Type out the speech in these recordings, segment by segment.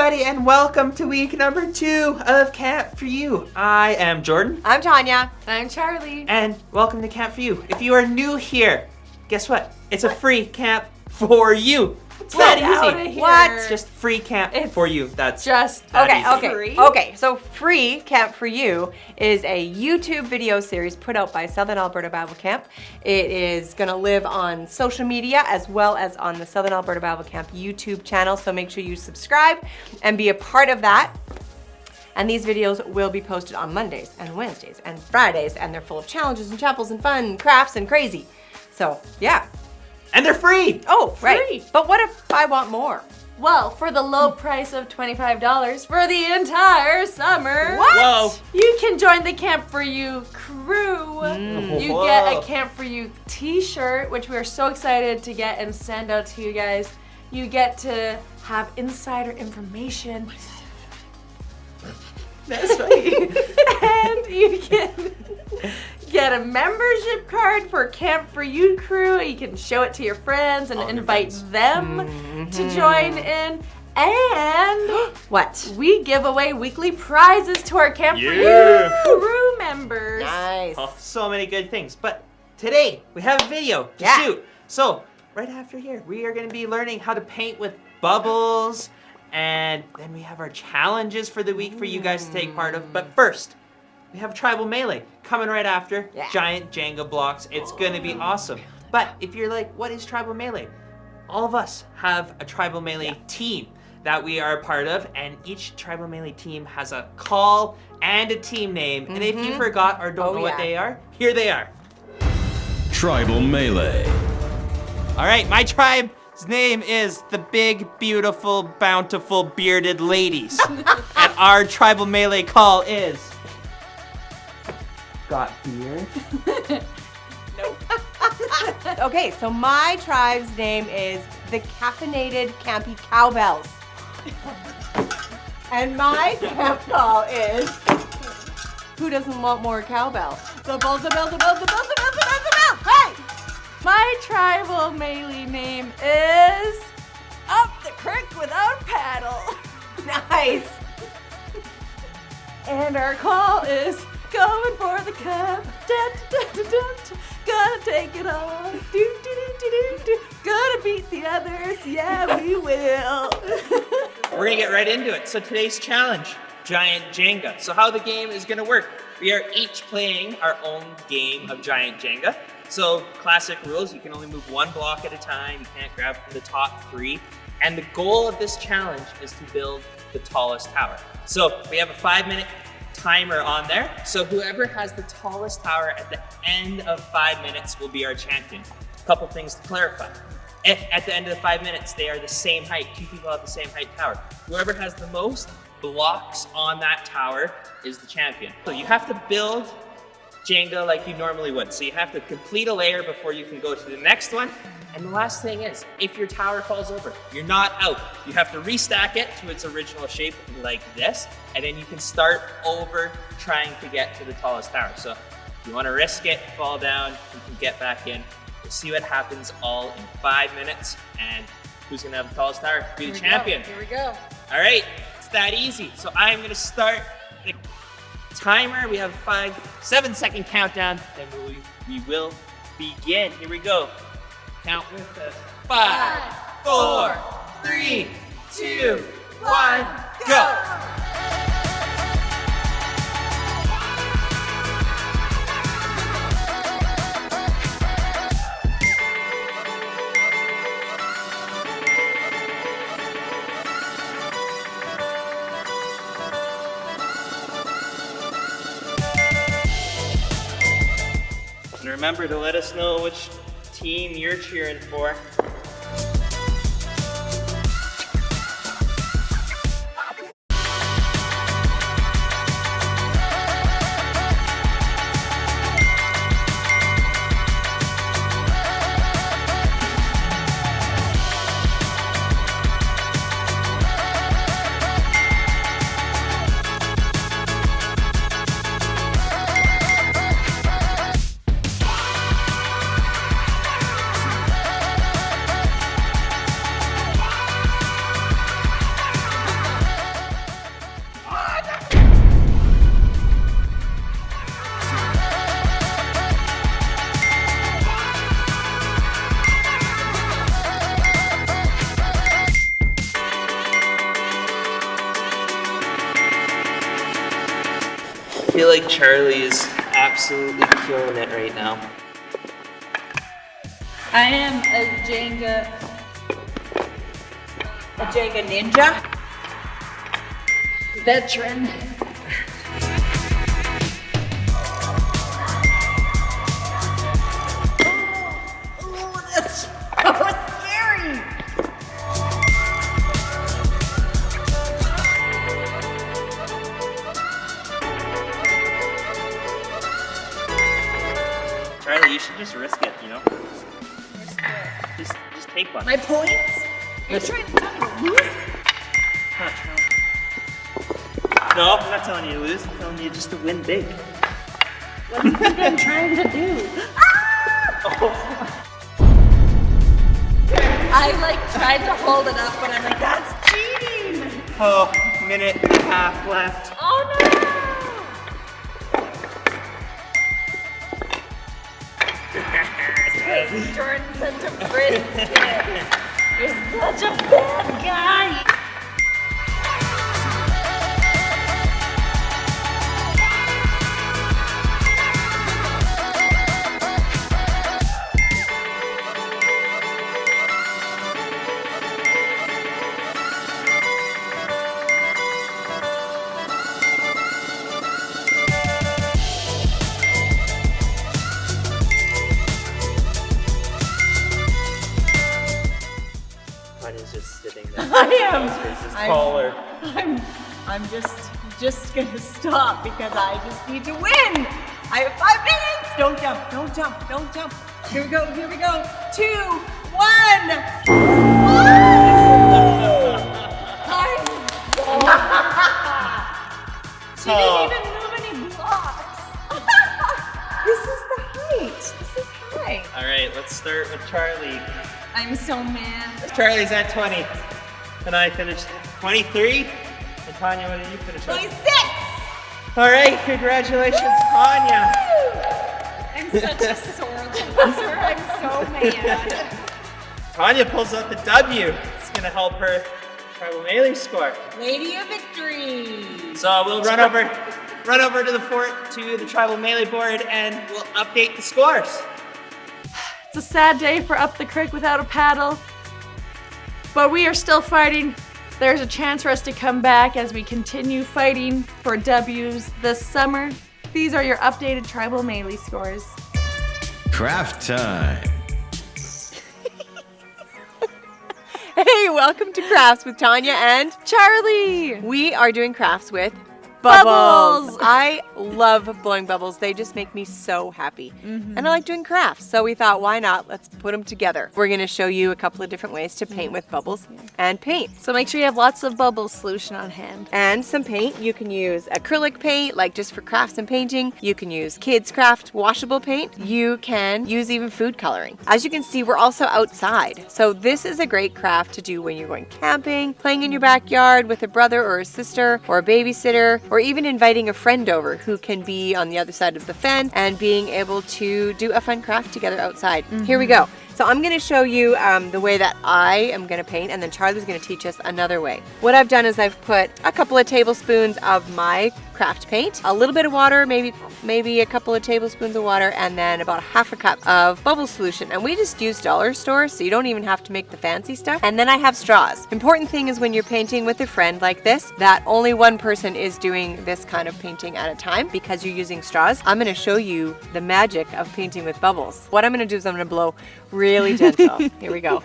everybody, and welcome to week number 2 of Camp4U. I am Jordan. I'm Tanya. I'm Charlie. And welcome to Camp4U. If you are new here, guess what? It's a free camp for you. It's that easy. What? It's just free camp for you. That's just that easy. Okay. So free Camp4U is a YouTube video series put out by Southern Alberta Bible Camp. It is going to live on social media as well as on the Southern Alberta Bible Camp YouTube channel. So make sure you subscribe and be a part of that. And these videos will be posted on Mondays and Wednesdays and Fridays, and they're full of challenges and chapels and fun, crafts and crazy. So yeah. And they're free. Oh, right. But what if I want more? Well, for the low price of $25 for the entire summer. What? Whoa. You can join the Camp4U crew. You Whoa. get a Camp4U t-shirt, which we are so excited to get and send out to you guys. You get to have insider information. That's right. And you can get a membership card for Camp4U crew. You can show it to your friends and invite them to join in. And what? We give away weekly prizes to our Camp4U crew members. Nice. Oh, so many good things. But today we have a video to shoot. So right after here, we are going to be learning how to paint with bubbles. And then we have our challenges for the week for you guys to take part of. But first, we have Tribal Melee coming right after. Giant Jenga blocks. It's going to be awesome. But if you're like, what is Tribal Melee? All of us have a Tribal Melee team that we are a part of. And each Tribal Melee team has a call and a team name. And if you forgot or don't know what they are, here they are. Tribal Melee. All right, my tribe's name is the Big, Beautiful, Bountiful, Bearded Ladies. And our Tribal Melee call is... Got beard? Okay, so my tribe's name is the Caffeinated Campy Cowbells. And my camp call is... Who doesn't want more cowbell? The bells, the bells, the bells, the bells, the bells, the bells, the bells! Hey! My tribal melee name is Up the Creek Without Paddle. Nice! And our call is Going for the cup. Dun, dun, dun, dun, dun. Gonna take it on. Do, do, do, do, do, do. Gonna beat the others. Yeah, we will. We're gonna get right into it. So today's challenge, Giant Jenga. So how the game is gonna work. We are each playing our own game of Giant Jenga. So classic rules, you can only move one block at a time. You can't grab from the top 3. And the goal of this challenge is to build the tallest tower. So we have a 5-minute timer on there. So whoever has the tallest tower at the end of 5 minutes will be our champion. A couple things to clarify. If at the end of the 5 minutes they are the same height, 2 people have the same height tower, whoever has the most blocks on that tower is the champion. So you have to build Jenga like you normally would. So you have to complete a layer before you can go to the next one. And the last thing is, if your tower falls over, you're not out. You have to restack it to its original shape like this, and then you can start over trying to get to the tallest tower. So if you want to risk it, fall down, you can get back in. We'll see what happens all in 5 minutes, and who's going to have the tallest tower? Be the champion. Here we go. All right, it's that easy. So I'm going to start the timer. We have a 7-second countdown, then we will begin. Here we go. Count with us. 5, 4, 3, 2, 1, go! And remember to let us know which team you're cheering for. like Charlie is absolutely killing it right now. I am a Jenga. A Jenga ninja? Veteran. Oh, that's so scary. Charlie, you should just risk it, you know? Just take one. My points? You're trying to tell me to lose? Not Charlie. No, I'm not telling you to lose. I'm telling you just to win big. What do you think I'm trying to do? Oh. I like tried to hold it up, but I'm like, that's cheating. Oh, minute and a half left. Oh no! Jordan sent a brisket. You're such a bad guy. Tanya's just sitting there. I am. It's just taller. I'm just gonna stop because I just need to win. I have 5 minutes. Don't jump. Don't jump. Don't jump. Here we go. Here we go. 2, 1. She didn't even move any blocks. This is the height. This is high. All right, let's start with Charlie. I'm so mad. Charlie's at 20, and I finished 23. And Tanya, what did you finish at? 26. All right, congratulations, Tanya. I'm such a sore loser. I'm so mad. Tanya pulls out the W. It's gonna help her tribal melee score. Lady of Victory. So we'll run over to the fort to the tribal melee board, and we'll update the scores. It's a sad day for Up the Creek without a paddle, but we are still fighting. There's a chance for us to come back as we continue fighting for W's this summer. These are your updated tribal melee scores. Craft time. Hey, welcome to Crafts with Tanya and Charlie! we are doing crafts with bubbles. Bubbles. I love blowing bubbles. They just make me so happy. And I like doing crafts. So we thought, why not? Let's put them together. We're going to show you a couple of different ways to paint with bubbles and paint. So make sure you have lots of bubble solution on hand. And some paint. You can use acrylic paint, like just for crafts and painting. You can use kids craft washable paint. You can use even food coloring. As you can see, we're also outside. So this is a great craft to do when you're going camping, playing in your backyard with a brother or a sister or a babysitter, or even inviting a friend over who can be on the other side of the fence and being able to do a fun craft together outside. Here we go. So I'm going to show you the way that I am going to paint, and then Charlie's going to teach us another way. What I've done is I've put a couple of tablespoons of my craft paint, a little bit of water, maybe a couple of tablespoons of water, and then about half a cup of bubble solution. And we just use dollar store, so you don't even have to make the fancy stuff. And then I have straws. Important thing is when you're painting with a friend like this, that only one person is doing this kind of painting at a time because you're using straws. I'm going to show you the magic of painting with bubbles. What I'm going to do is I'm going to blow really gentle. Here we go.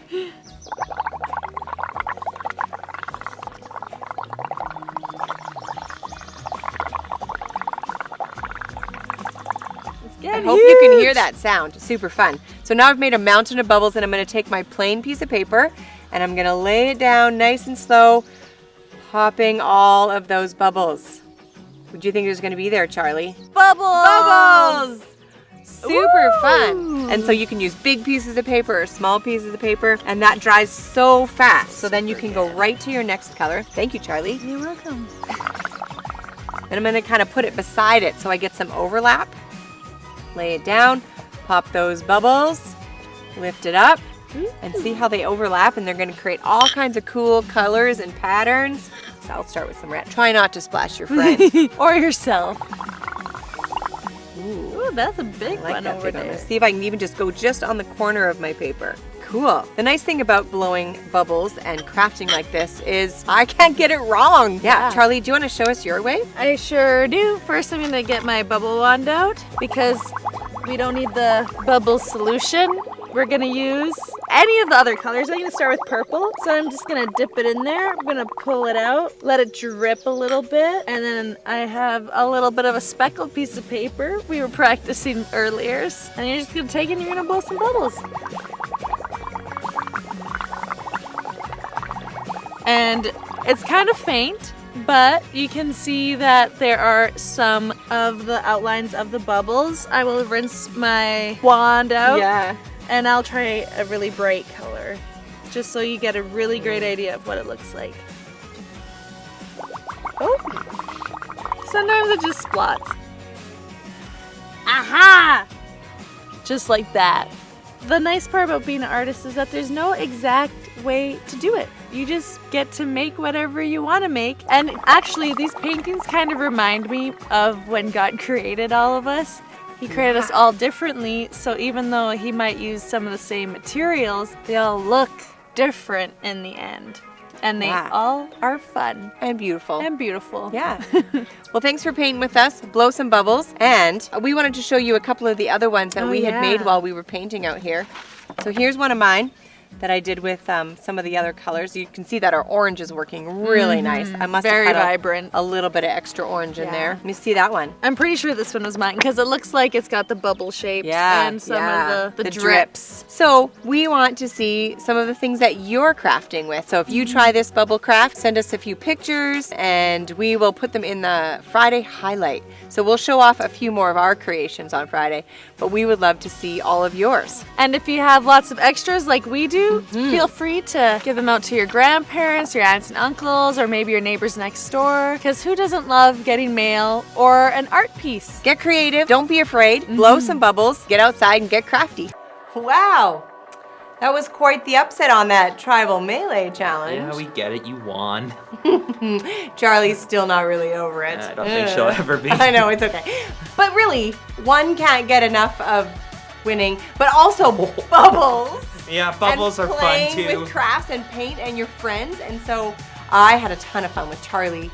I hope you can hear that sound. Super fun. So now I've made a mountain of bubbles, and I'm going to take my plain piece of paper and I'm going to lay it down nice and slow, popping all of those bubbles. What do you think there's going to be there, Charlie? Bubbles! Bubbles! Super fun. And so you can use big pieces of paper or small pieces of paper, and that dries so fast. So then you can go right to your next color. Thank you, Charlie. You're welcome. And I'm going to kind of put it beside it so I get some overlap. Lay it down, pop those bubbles, lift it up, and see how they overlap, and they're going to create all kinds of cool colors and patterns. So I'll start with some red. Try not to splash your friend. Or yourself. Ooh, that's a big I like one that over big one. there. Let's see if I can even just go just on the corner of my paper. Cool. The nice thing about blowing bubbles and crafting like this is I can't get it wrong. Yeah, Yeah. Charlie, do you want to show us your way? I sure do. First, I'm going to get my bubble wand out because we don't need the bubble solution. We're going to use any of the other colors. I'm going to start with purple. So I'm just going to dip it in there. I'm going to pull it out, let it drip a little bit. And then I have a little bit of a speckled piece of paper we were practicing earlier. And you're just going to take it and you're going to blow some bubbles. And it's kind of faint, but you can see that there are some of the outlines of the bubbles. I will rinse my wand out. Yeah. And I'll try a really bright color, just so you get a really great idea of what it looks like. Oh, sometimes it just splots. Aha! Just like that. The nice part about being an artist is that there's no exact way to do it. You just get to make whatever you want to make. And actually, these paintings kind of remind me of when God created all of us. He created us all differently, so even though he might use some of the same materials, they all look different in the end. And they all are fun And beautiful. and beautiful. Yeah. Well, thanks for painting with us. Blow some bubbles. And we wanted to show you a couple of the other ones that we had made while we were painting out here. So here's one of mine that I did with some of the other colors. You can see that our orange is working really nice. I must Very have had vibrant. a little bit of extra orange in Yeah. there. Let me see that one. I'm pretty sure this one was mine because it looks like it's got the bubble shapes and some of the drips. So we want to see some of the things that you're crafting with. So if you try this bubble craft, send us a few pictures and we will put them in the Friday highlight. So we'll show off a few more of our creations on Friday, but we would love to see all of yours. And if you have lots of extras like we do, feel free to give them out to your grandparents, your aunts and uncles, or maybe your neighbors next door. Because who doesn't love getting mail or an art piece? Get creative, don't be afraid, blow some bubbles, get outside and get crafty. Wow, that was quite the upset on that tribal melee challenge. Yeah, we get it. You won. Charlie's still not really over it. I don't think she'll ever be. I know, it's okay. But really, one can't get enough of winning, but also bubbles. Yeah, bubbles and are fun playing too. with crafts and paint and your friends. And so I had a ton of fun with Charlie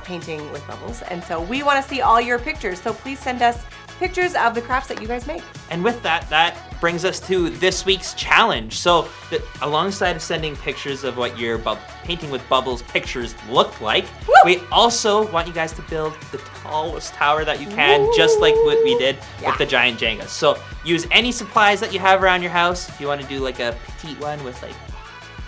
painting with bubbles. And so we want to see all your pictures. So please send us pictures of the crafts that you guys make. And with that, that brings us to this week's challenge. So alongside of sending pictures of what your painting with bubbles pictures look like, we also want you guys to build the tallest tower that you can, just like what we did with the giant Jenga. So use any supplies that you have around your house. If you want to do like a petite one with like,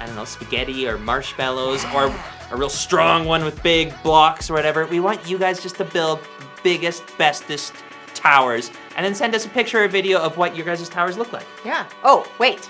I don't know, spaghetti or marshmallows, or a real strong one with big blocks or whatever, we want you guys just to build the biggest, bestest towers, and then send us a picture or video of what your guys' towers look like. Yeah. Oh, wait.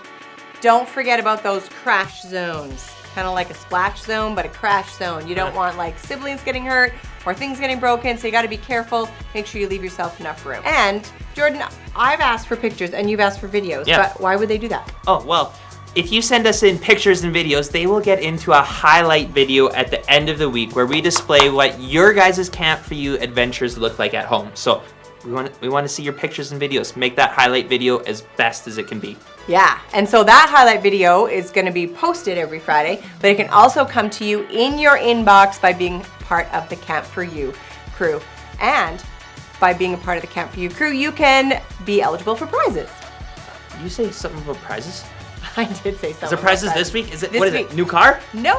Don't forget about those crash zones. Kind of like a splash zone, but a crash zone. You don't want like siblings getting hurt or things getting broken, so you got to be careful. Make sure you leave yourself enough room. And Jordan, I've asked for pictures and you've asked for videos, but why would they do that? Oh, well, if you send us in pictures and videos, they will get into a highlight video at the end of the week where we display what your guys' Camp4U adventures look like at home. So we want to see your pictures and videos. Make that highlight video as best as it can be. Yeah, and so that highlight video is going to be posted every Friday, but it can also come to you in your inbox by being part of the Camp4U crew. And by being a part of the Camp4U crew, you can be eligible for prizes. Did you say something about prizes? I did say something. Is there prizes about this week? Is it This what is week. it? New car? No,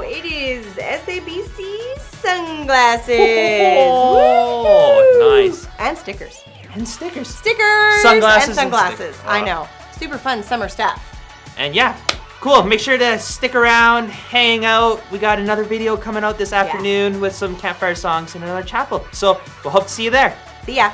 it is SABC sunglasses. Oh, Woo! nice. And stickers. And stickers. Stickers Sunglasses and and sunglasses. stickers. I Wow. know. Super fun summer stuff. And yeah, cool. Make sure to stick around, hang out. We got another video coming out this afternoon with some campfire songs and another chapel. So we'll hope to see you there. See ya.